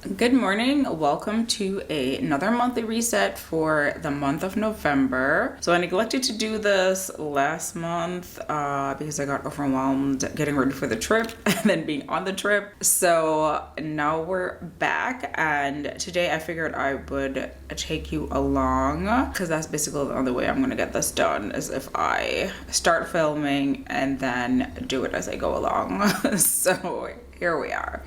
Good morning. Welcome to another monthly reset for the month of November. So I neglected to do this last month because I got overwhelmed getting ready for the trip and then being on the trip. So now we're back, and today I figured I would take you along because that's basically the only way I'm going to get this done is if I start filming and then do it as I go along. So here we are.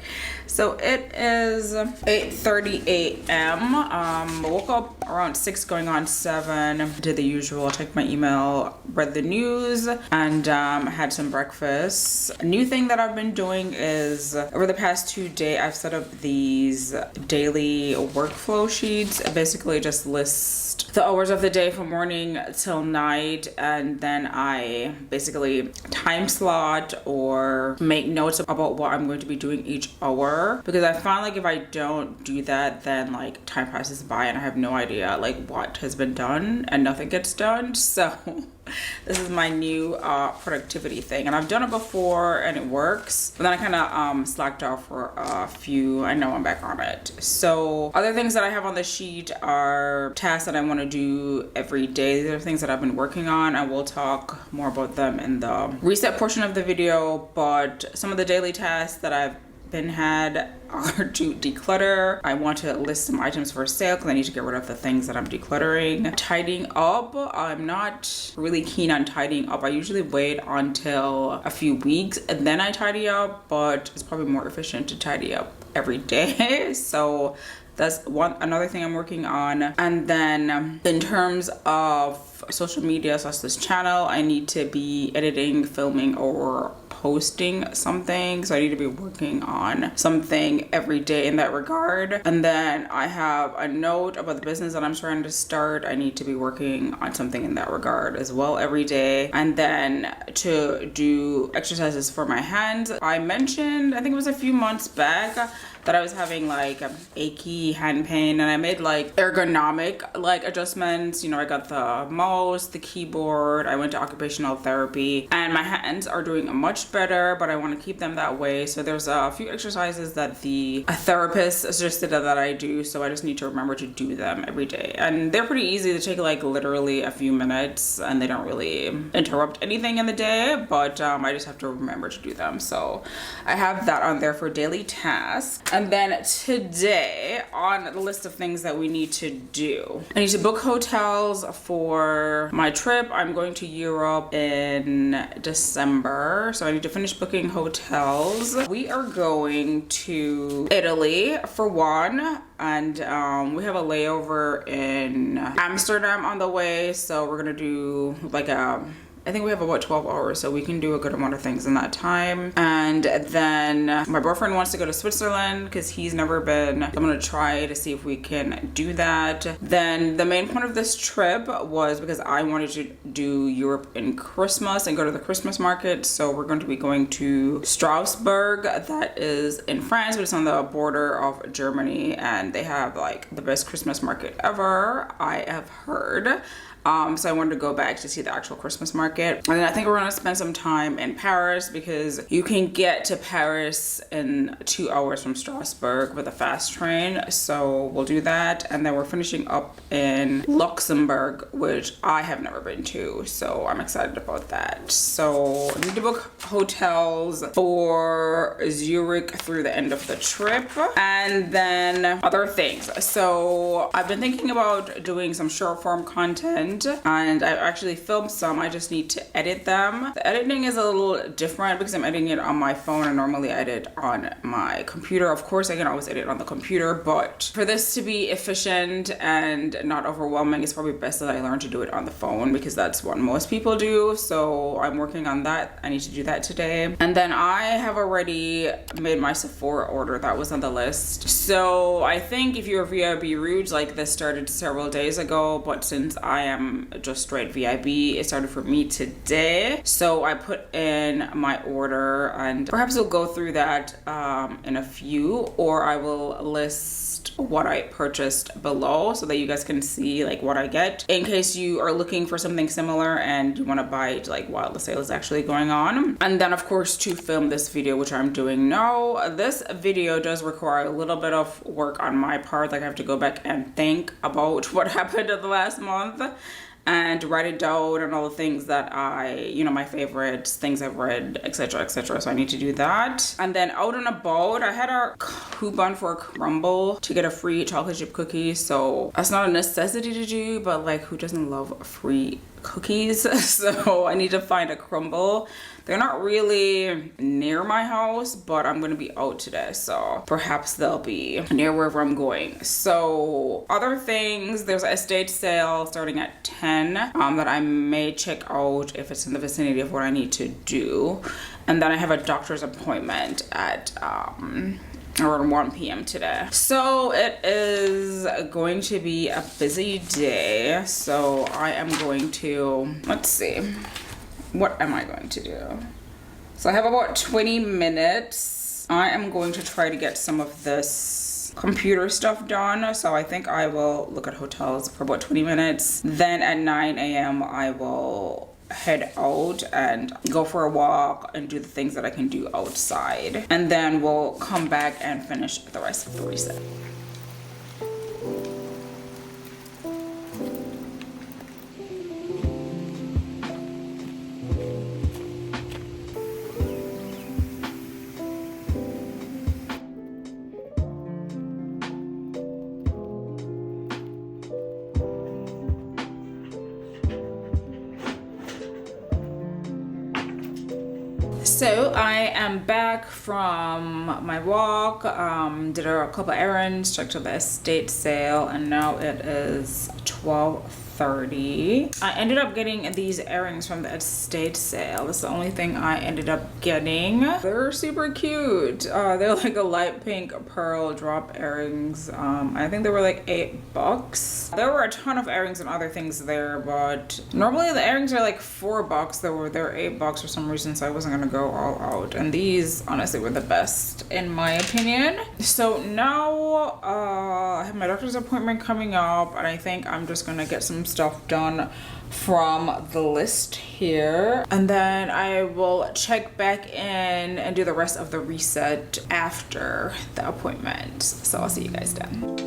So it is 8:30 a.m. Woke up around 6 going on 7. Did the usual, checked my email, read the news, and had some breakfast. A new thing that I've been doing is over the past 2 days I've set up these daily workflow sheets. Basically just list the hours of the day from morning till night, and then I basically time slot or make notes about what I'm going to be doing each hour, because I find like if I don't do that, then like time passes by and I have no idea like what has been done and nothing gets done. So this is my new productivity thing, and I've done it before and it works, but then I kind of slacked off for a few. I know I'm back on it. So other things that I have on the sheet are tasks that I want to do every day. These are things that I've been working on. I will talk more about them in the reset portion of the video, but some of the daily tasks that I've had are to declutter. I want to list some items for sale because I need to get rid of the things that I'm decluttering. Tidying up, I'm not really keen on tidying up. I usually wait until a few weeks and then I tidy up, but it's probably more efficient to tidy up every day. So that's another thing I'm working on. And then in terms of social media, so that's this channel, I need to be editing, filming, or posting something. So I need to be working on something every day in that regard. And then I have a note about the business that I'm trying to start. I need to be working on something in that regard as well every day. And then to do exercises for my hands. I mentioned, I think it was a few months back, that I was having like achy hand pain, and I made like ergonomic like adjustments. You know, I got the mouse, the keyboard, I went to occupational therapy, and my hands are doing much better, but I want to keep them that way. So there's a few exercises that a therapist suggested that I do, so I just need to remember to do them every day. And they're pretty easy. They take like literally a few minutes and they don't really interrupt anything in the day, but I just have to remember to do them. So I have that on there for daily tasks. And then today on the list of things that we need to do, I need to book hotels for my trip. I'm going to Europe in December, so I need to finish booking hotels. We are going to Italy for one, and we have a layover in Amsterdam on the way, so we're gonna do like I think we have about 12 hours, so we can do a good amount of things in that time. And then my boyfriend wants to go to Switzerland because he's never been. I'm gonna try to see if we can do that. Then the main point of this trip was because I wanted to do Europe in Christmas and go to the Christmas market. So we're going to be going to Strasbourg, that is in France, but it's on the border of Germany, and they have like the best Christmas market ever, I have heard. So I wanted to go back to see the actual Christmas market. And then I think we're gonna spend some time in Paris because you can get to Paris in 2 hours from Strasbourg with a fast train. So we'll do that. And then we're finishing up in Luxembourg, which I have never been to. So I'm excited about that. So I need to book hotels for Zurich through the end of the trip. And then other things. So I've been thinking about doing some short form content, and I've actually filmed some. I just need to edit them. The editing is a little different because I'm editing it on my phone, and normally I edit on my computer. Of course, I can always edit on the computer, but for this to be efficient and not overwhelming, it's probably best that I learn to do it on the phone because that's what most people do. So I'm working on that. I need to do that today. And then I have already made my Sephora order. That was on the list. So I think if you're VIB Rouge, like this started several days ago, but since I am just straight VIB, it started for me today. So I put in my order, and perhaps we'll go through that in a few, or I will list post what I purchased below so that you guys can see like what I get in case you are looking for something similar and you want to buy it like while the sale is actually going on. And then of course to film this video, which I'm doing now, this video does require a little bit of work on my part. Like I have to go back and think about what happened in the last month and write it down and all the things that I, you know, my favorites, things I've read, etc, etc. So I need to do that. And then out and about, I had a coupon for a crumble to get a free chocolate chip cookie. So that's not a necessity to do, but like who doesn't love free cookies? So I need to find a crumble. They're not really near my house, but I'm gonna be out today, so perhaps they'll be near wherever I'm going. So other things, there's an estate sale starting at 10 that I may check out if it's in the vicinity of what I need to do. And then I have a doctor's appointment at around 1 p.m. today. So it is going to be a busy day. So I am going to, let's see. What am I going to do? So I have about 20 minutes. I am going to try to get some of this computer stuff done. So I think I will look at hotels for about 20 minutes. Then at 9 a.m. I will head out and go for a walk and do the things that I can do outside. And then we'll come back and finish the rest of the reset. So I am back from my walk, did a couple errands, checked out the estate sale, and now it is 12:30. I ended up getting these earrings from the estate sale. That's the only thing I ended up getting. They're super cute. They're like a light pink pearl drop earrings. I think they were like $8. There were a ton of earrings and other things there, but normally the earrings are like $4. They're $8 for some reason, so I wasn't gonna go all out. And these honestly were the best in my opinion. So now I have my doctor's appointment coming up, and I think I'm just gonna get some stuff done from the list here, and then I will check back in and do the rest of the reset after the appointment. So I'll see you guys then.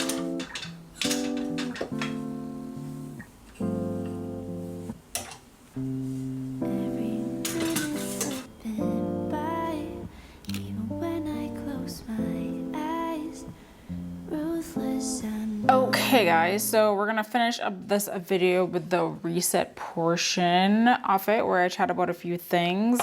Okay guys, so we're gonna finish up this video with the reset portion of it where I chat about a few things.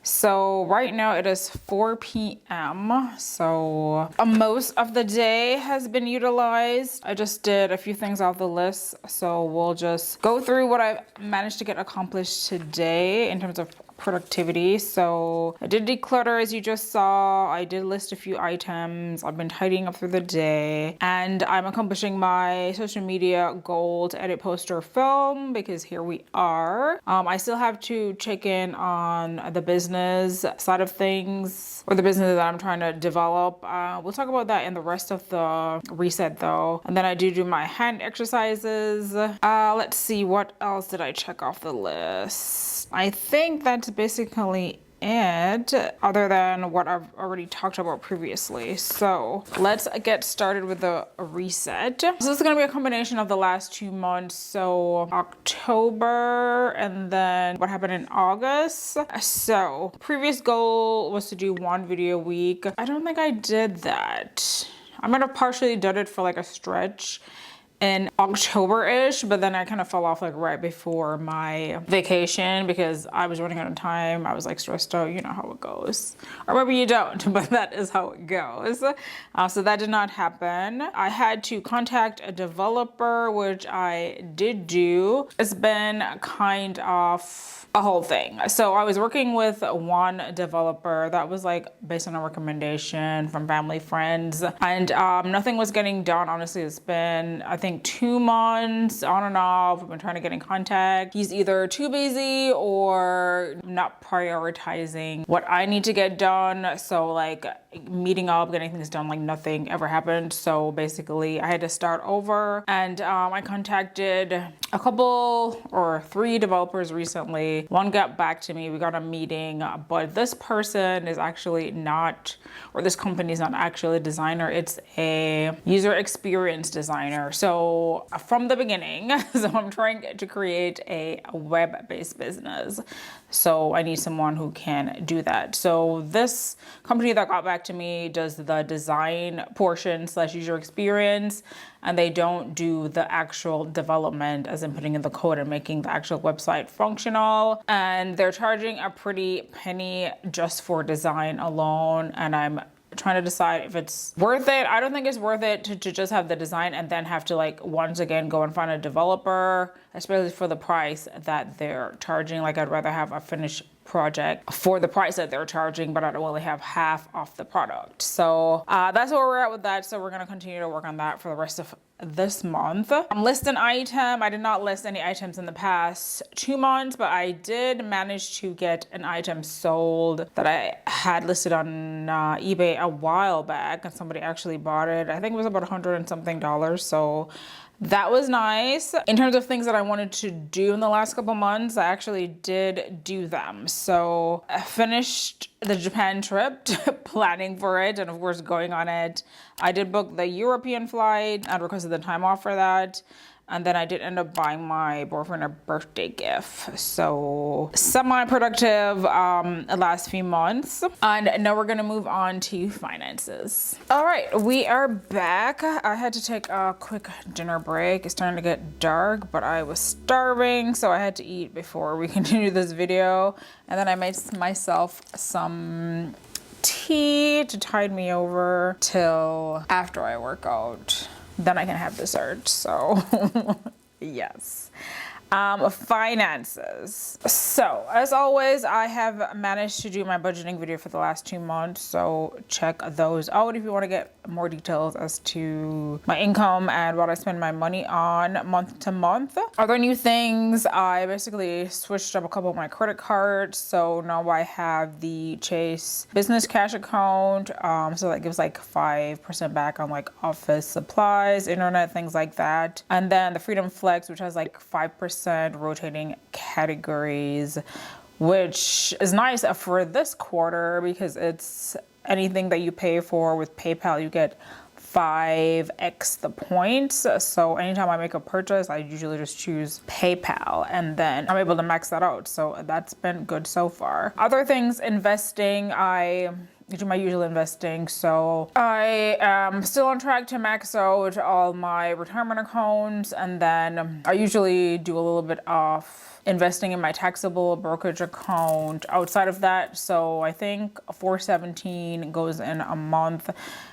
So right now it is 4 p.m. So most of the day has been utilized. I just did a few things off the list. So we'll just go through what I've managed to get accomplished today in terms of productivity. So I did declutter, as you just saw. I did list a few items. I've been tidying up through the day, and I'm accomplishing my social media goal to edit, post, or film, because here we are. I still have to check in on the business side of things, or the business that I'm trying to develop. We'll talk about that in the rest of the reset though. And then I do my hand exercises. Let's see, what else did I check off the list? I think that's basically it, other than what I've already talked about previously. So let's get started with the reset. So this is going to be a combination of the last 2 months, so October and then what happened in August. So previous goal was to do 1 video a week. I don't think I did that. I might have partially done it for like a stretch in October-ish, but then I kind of fell off like right before my vacation because I was running out of time. I was like stressed out, you know how it goes. Or maybe you don't, but that is how it goes. So that did not happen. I had to contact a developer, which I did do. It's been kind of a whole thing. So I was working with one developer that was like based on a recommendation from family friends, and nothing was getting done. Honestly, it's been, I think, think 2 months on and off. We've been trying to get in contact. He's either too busy or not prioritizing what I need to get done. So like meeting up, getting things done, like nothing ever happened. So basically I had to start over, and I contacted a couple or 3 developers recently. One got back to me, we got a meeting, but this person is actually not, or this company is not actually a designer. It's a user experience designer. So from the beginning, so I'm trying to create a web-based business. So I need someone who can do that. So this company that got back to me does the design portion / user experience, and they don't do the actual development, as in putting in the code and making the actual website functional. And they're charging a pretty penny just for design alone. And I'm trying to decide if it's worth it. I don't think it's worth it to just have the design and then have to like once again go and find a developer, especially for the price that they're charging. Like I'd rather have a finished project for the price that they're charging, but I'd only have half off the product. So that's where we're at with that. So we're gonna continue to work on that for the rest of this month. List an item. I did not list any items in the past 2 months, but I did manage to get an item sold that I had listed on eBay a while back, and somebody actually bought it. I think it was about $100 and something. So that was nice. In terms of things that I wanted to do in the last couple months, I actually did do them. So I finished the Japan trip, planning for it, and of course going on it. I did book the European flight and requested the time off for that. And then I did end up buying my boyfriend a birthday gift. So semi-productive last few months. And now we're gonna move on to finances. All right, we are back. I had to take a quick dinner break. It's starting to get dark, but I was starving, so I had to eat before we continue this video. And then I made myself some tea to tide me over till after I work out. Then I can have dessert. So yes. Finances. So as always, I have managed to do my budgeting video for the last 2 months. So check those out if you want to get more details as to my income and what I spend my money on month to month. Other new things, I basically switched up a couple of my credit cards. So now I have the Chase business cash account. So that gives like 5% back on like office supplies, internet, things like that. And then the Freedom Flex, which has like 5% rotating categories, which is nice for this quarter because it's anything that you pay for with PayPal, you get 5x the points. So anytime I make a purchase, I usually just choose PayPal and then I'm able to max that out. So that's been good so far. Other things, investing, I do my usual investing. So I am still on track to max out all my retirement accounts, and then I usually do a little bit of investing in my taxable brokerage account outside of that. So I think $417 goes in a month.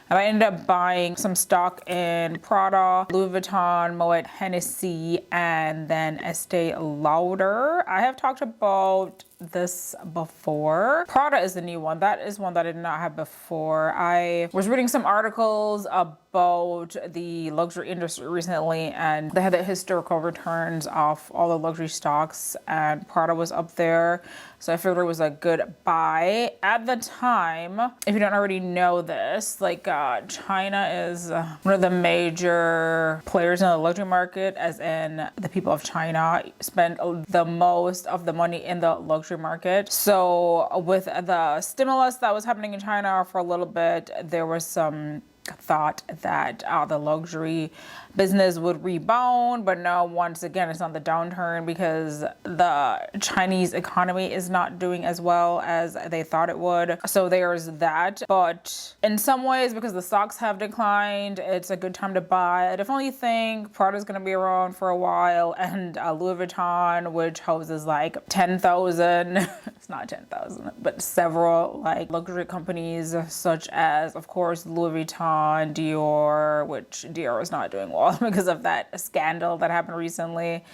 And I ended up buying some stock in Prada, Louis Vuitton, Moet Hennessy, and then Estee Lauder. I have talked about this before. Prada is the new one. That is one that I did not have before. I was reading some articles about the luxury industry recently, and they had the historical returns of all the luxury stocks, and Prada was up there. So I figured it was a good buy. At the time, if you don't already know this, like China is one of the major players in the luxury market, as in the people of China spend the most of the money in the luxury market. So with the stimulus that was happening in China for a little bit, there was some thought that the luxury business would rebound, but now once again it's on the downturn because the Chinese economy is not doing as well as they thought it would. So there's that. But in some ways, because the stocks have declined, it's a good time to buy. I definitely think Prada is going to be around for a while, and Louis Vuitton, which houses like 10,000 it's not 10,000 but several like luxury companies such as, of course, Louis Vuitton, Dior, which Dior is not doing well because of that scandal that happened recently.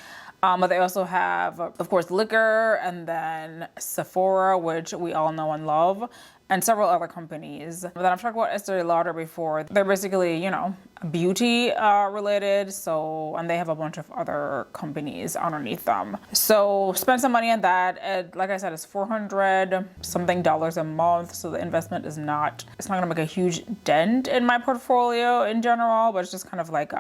But they also have, of course, liquor, and then Sephora, which we all know and love, and several other companies. But then I've talked about Estee Lauder before. They're basically, you know, beauty related. So, and they have a bunch of other companies underneath them. So spend some money on that. Like I said, it's $400 something a month. So the investment is it's not gonna make a huge dent in my portfolio in general, but it's just kind of like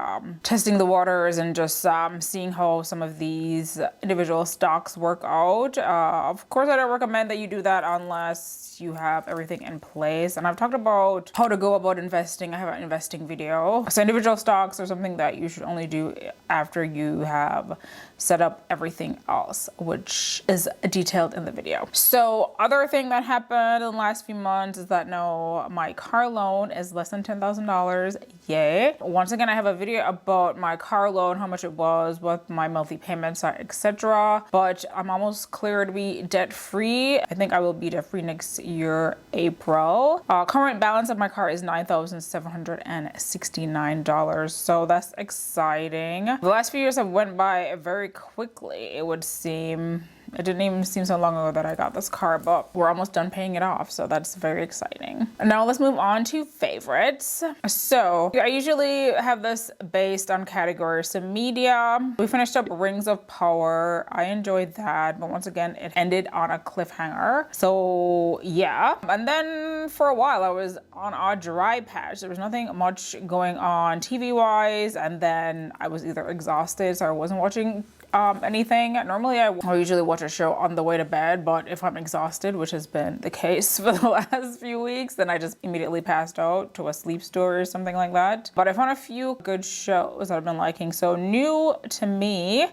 testing the waters and just seeing how some of these individual stocks work out. Of course, I don't recommend that you do that unless you have everything in place. And I've talked about how to go about investing. I have an investing video. So individual stocks are something that you should only do after you have set up everything else, which is detailed in the video. So other thing that happened in the last few months is that now my car loan is less than $10,000. Yay. Once again, I have a video about my car loan, how much it was, what my monthly payments are, etc. But I'm almost clear to be debt free. I think I will be debt free next year, April. Current balance of my car is $9,769. So that's exciting. The last few years have went by very quickly, it would seem. It didn't even seem so long ago that I got this car, but we're almost done paying it off, so that's very exciting. Now let's move on to favorites. So I usually have this based on categories. So media, we finished up Rings of Power. I enjoyed that, but once again, it ended on a cliffhanger. So yeah, and then for a while I was on a dry patch. There was nothing much going on TV-wise, and then I was either exhausted, so I wasn't watching anything. Normally I usually watch a show on the way to bed, but if I'm exhausted, which has been the case for the last few weeks, then I just immediately passed out to a sleep story or something like that. But I found a few good shows that I've been liking. So new to me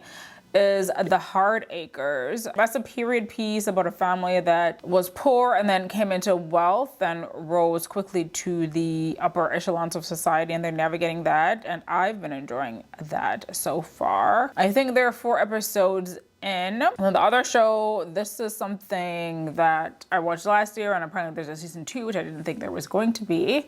is The Hard Acres. That's a period piece about a family that was poor and then came into wealth and rose quickly to the upper echelons of society, and they're navigating that, and I've been enjoying that so far. I think there are 4 episodes in. And then the other show, this is something that I watched last year, and apparently there's a season 2, which I didn't think there was going to be,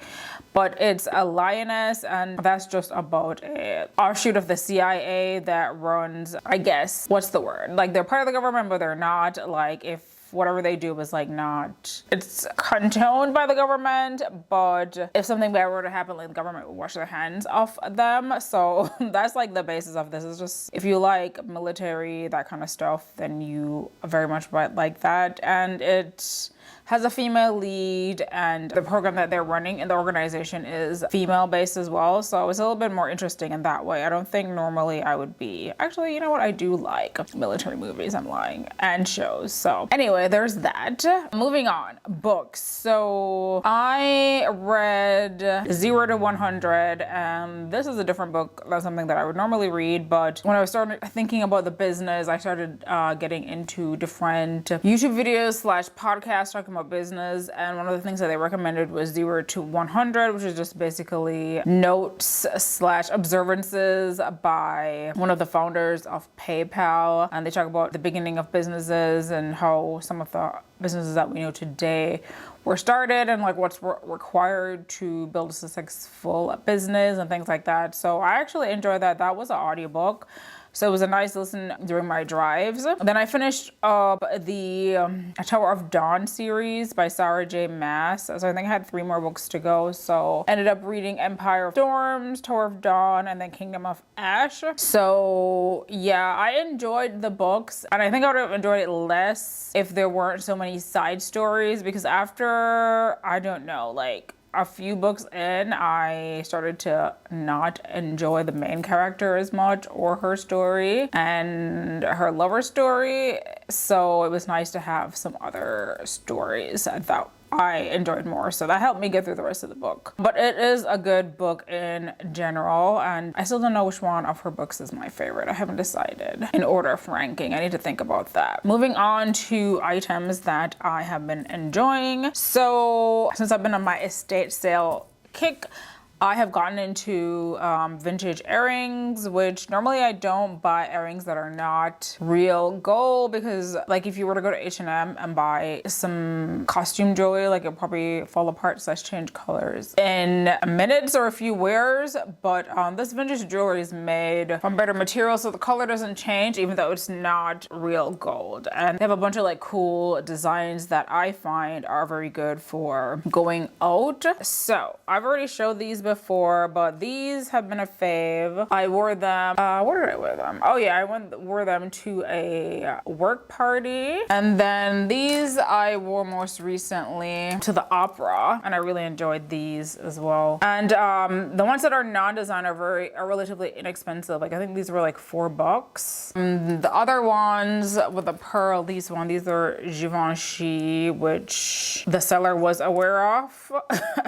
but it's A Lioness, and that's just about a offshoot of the CIA that runs, I guess, what's the word? Like, they're part of the government, but they're not. Like, if whatever they do is like not, it's condoned by the government, but if something bad were to happen, like the government would wash their hands off them. So that's like the basis of this. Is just, if you like military, that kind of stuff, then you very much like that. And it has a female lead, and the program that they're running in the organization is female based as well. So it's a little bit more interesting in that way. I don't think normally I would be, actually, you know what? I do like military movies, I'm lying, and shows. So anyway, there's that. Moving on, books. So I read 0 to 100, and this is a different book. That's something that I would normally read, but when I started thinking about the business, I started getting into different YouTube videos / podcasts talking about business, and one of the things that they recommended was 0 to 100, which is just basically notes / observances by one of the founders of PayPal, and they talk about the beginning of businesses and how some of the businesses that we know today were started, and like what's required to build a successful business and things like that. So I actually enjoyed that. That was an audiobook, so it was a nice listen during my drives. Then I finished up the Tower of Dawn series by Sarah J. Maas. So I think I had 3 more books to go. So ended up reading Empire of Storms, Tower of Dawn, and then Kingdom of Ash. So yeah, I enjoyed the books, and I think I would have enjoyed it less if there weren't so many side stories, because after, I don't know, like a few books in, I started to not enjoy the main character as much, or her story and her lover story. So it was nice to have some other stories that I enjoyed more, so that helped me get through the rest of the book. But it is a good book in general, and I still don't know which one of her books is my favorite. I haven't decided in order of ranking. I need to think about that. Moving on to items that I have been enjoying. So since I've been on my estate sale kick, I have gotten into vintage earrings, which normally I don't buy earrings that are not real gold, because like if you were to go to H&M and buy some costume jewelry, like it'll probably fall apart / change colors in minutes or a few wears. But this vintage jewelry is made from better material, so the color doesn't change even though it's not real gold. And they have a bunch of like cool designs that I find are very good for going out. So I've already showed these before, but these have been a fave. I wore them, where did I wear them? Oh yeah, wore them to a work party. And then these I wore most recently to the opera, and I really enjoyed these as well. And the ones that are non-designer are relatively inexpensive. Like I think these were like $4. The other ones with the pearl, these are Givenchy, which the seller was aware of,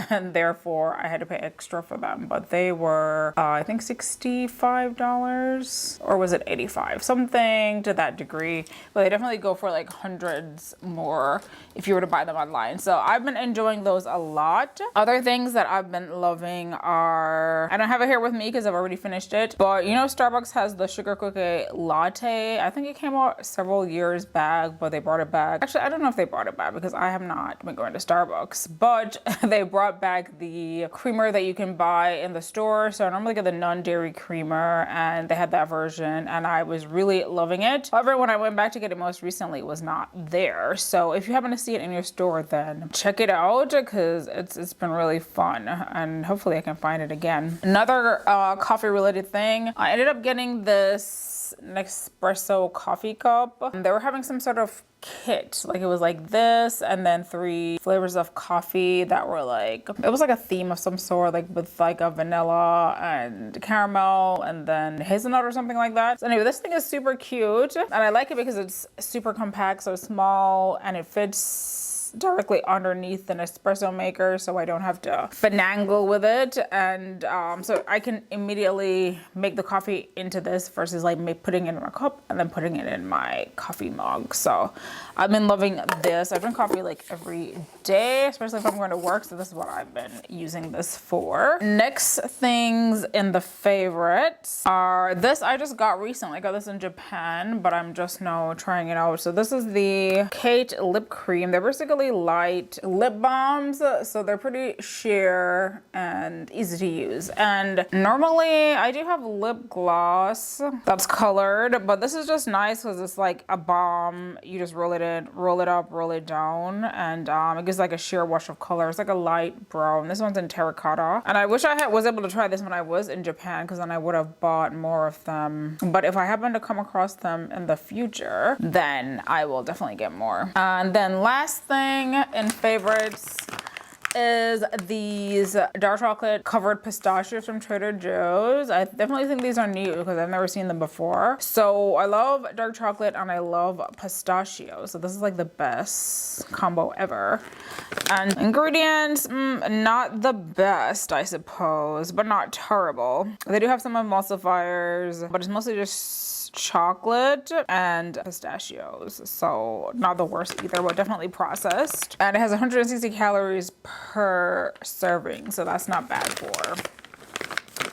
and therefore I had to pay extra for them. But they were, I think $65, or was it 85? Something to that degree. But they definitely go for like hundreds more if you were to buy them online. So I've been enjoying those a lot. Other things that I've been loving are, I don't have it here with me because I've already finished it, but you know Starbucks has the sugar cookie latte. I think it came out several years back, but they brought it back. Actually, I don't know if they brought it back because I have not been going to Starbucks, but they brought back the creamer that you can buy in the store. So I normally get the non-dairy creamer, and they had that version, and I was really loving it. However, when I went back to get it most recently, it was not there. So if you happen to see it in your store, then check it out because it's been really fun, and hopefully I can find it again. Another coffee related thing, I ended up getting this Nespresso coffee cup. They were having some sort of kit, like it was like this and then 3 flavors of coffee that were like, it was like a theme of some sort, like with like a vanilla and caramel and then hazelnut or something like that. So anyway, this thing is super cute, and I like it because it's super compact, so small, and it fits directly underneath an espresso maker, so I don't have to finagle with it. And so I can immediately make the coffee into this versus like putting it in my cup and then putting it in my coffee mug. So I've been loving this. I drink coffee like every day, especially if I'm going to work, so this is what I've been using this for. Next things in the favorites are this. I just got recently. I got this in Japan, but I'm just now trying it out. So this is the Kate lip cream. They're basically light lip balms, so they're pretty sheer and easy to use. And normally I do have lip gloss that's colored, but this is just nice because it's like a balm. You just roll it in, roll it up, roll it down, and it gives like a sheer wash of color. It's like a light brown. This one's in terracotta, and I wish I was able to try this when I was in Japan, because then I would have bought more of them. But if I happen to come across them in the future, then I will definitely get more. And then last thing in favorites is these dark chocolate covered pistachios from Trader Joe's. I definitely think these are new because I've never seen them before. So I love dark chocolate and I love pistachios. So this is like the best combo ever. And ingredients, not the best, I suppose, but not terrible. They do have some emulsifiers, but it's mostly just chocolate and pistachios, so not the worst either, but definitely processed. And it has 160 calories per serving, so that's not bad for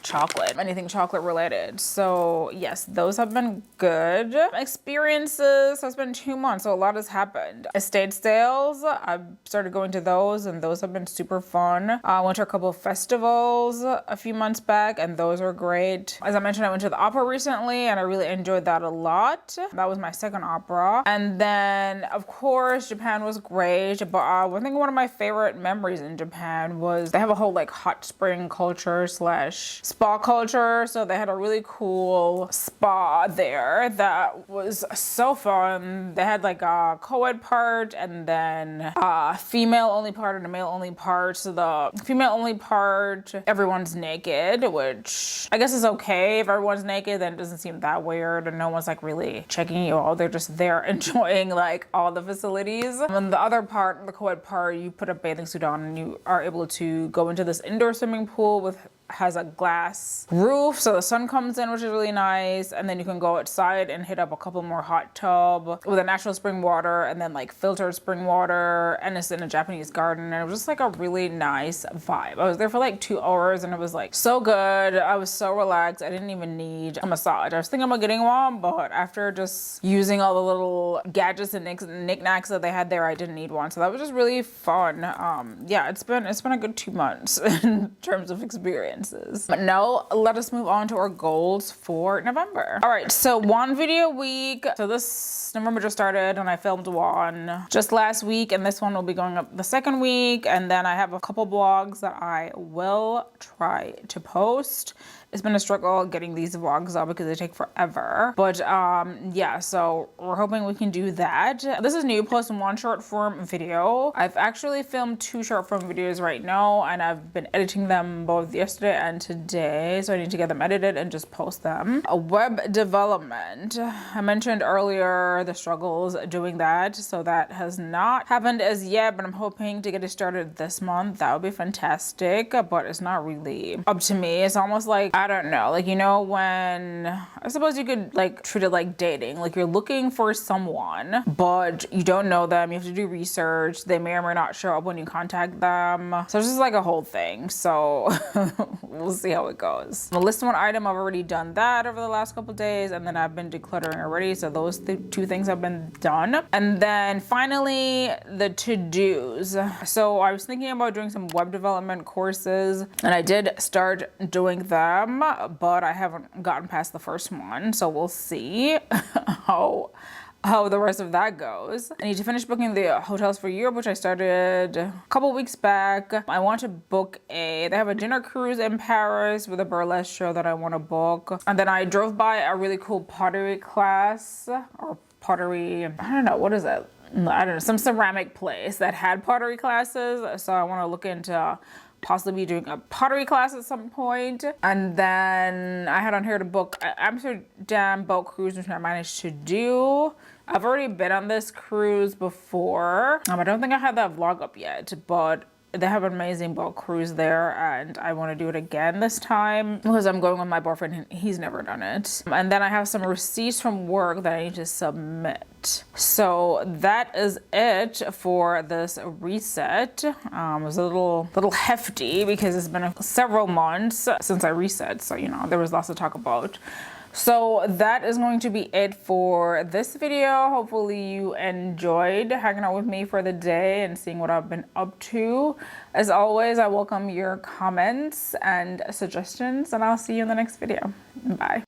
chocolate, anything chocolate related. So yes, those have been good experiences. So it's been 2 months, so a lot has happened. Estate sales, I've started going to those, and those have been super fun. I went to a couple of festivals a few months back, and those are great. As I mentioned, I went to the opera recently, and I really enjoyed that a lot. That was my second opera. And then of course Japan was great, but I think one of my favorite memories in Japan was they have a whole like hot spring culture slash spa culture. So they had a really cool spa there that was so fun. They had like a co-ed part and then a female only part and a male only part. So the female only part, everyone's naked, which I guess is okay. If everyone's naked, then it doesn't seem that weird and no one's like really checking you out. They're just there enjoying like all the facilities. And the other part, the co-ed part, you put a bathing suit on and you are able to go into this indoor swimming pool with has a glass roof, so the sun comes in, which is really nice. And then you can go outside and hit up a couple more hot tub with a natural spring water and then like filtered spring water, and it's in a Japanese garden, and it was just like a really nice vibe. I was there for like 2 hours and it was like so good. I was so relaxed. I didn't even need a massage. I was thinking about getting one, but after just using all the little gadgets and knickknacks that they had there, I didn't need one. So that was just really fun. Yeah, it's been a good 2 months in terms of experience. expenses. But now let us move on to our goals for November. All right, so one video a week. So this November just started and I filmed one just last week, and this one will be going up the second week. And then I have a couple vlogs that I will try to post. It's been a struggle getting these vlogs up because they take forever. But yeah, so we're hoping we can do that. This is new, posting one short form video. I've actually filmed 2 short form videos right now, and I've been editing them both yesterday and today. So I need to get them edited and just post them. A web development. I mentioned earlier the struggles doing that. So that has not happened as yet, but I'm hoping to get it started this month. That would be fantastic, but it's not really up to me. It's almost like, I don't know, like, you know, when I suppose you could like treat it like dating, like you're looking for someone, but you don't know them. You have to do research. They may or may not show up when you contact them. So it's just like a whole thing. So we'll see how it goes. The list one item, I've already done that over the last couple days, and then I've been decluttering already. So those 2 things have been done. And then finally, the to-dos. So I was thinking about doing some web development courses, and I did start doing them, but I haven't gotten past the first one. So we'll see how the rest of that goes. I need to finish booking the hotels for Europe, which I started a couple weeks back. I want to book they have a dinner cruise in Paris with a burlesque show that I want to book. And then I drove by a really cool pottery class, or pottery, I don't know, what is it? I don't know, some ceramic place that had pottery classes. So I want to look into possibly doing a pottery class at some point. And then I had on here to book an Amsterdam boat cruise, which I managed to do. I've already been on this cruise before. I don't think I had that vlog up yet, but they have an amazing boat cruise there, and I want to do it again this time because I'm going with my boyfriend and he's never done it. And then I have some receipts from work that I need to submit. So that is it for this reset. It was a little hefty because it's been several months since I reset, so you know there was lots to talk about. So that is going to be it for this video. Hopefully you enjoyed hanging out with me for the day and seeing what I've been up to. As always, I welcome your comments and suggestions, and I'll see you in the next video. Bye.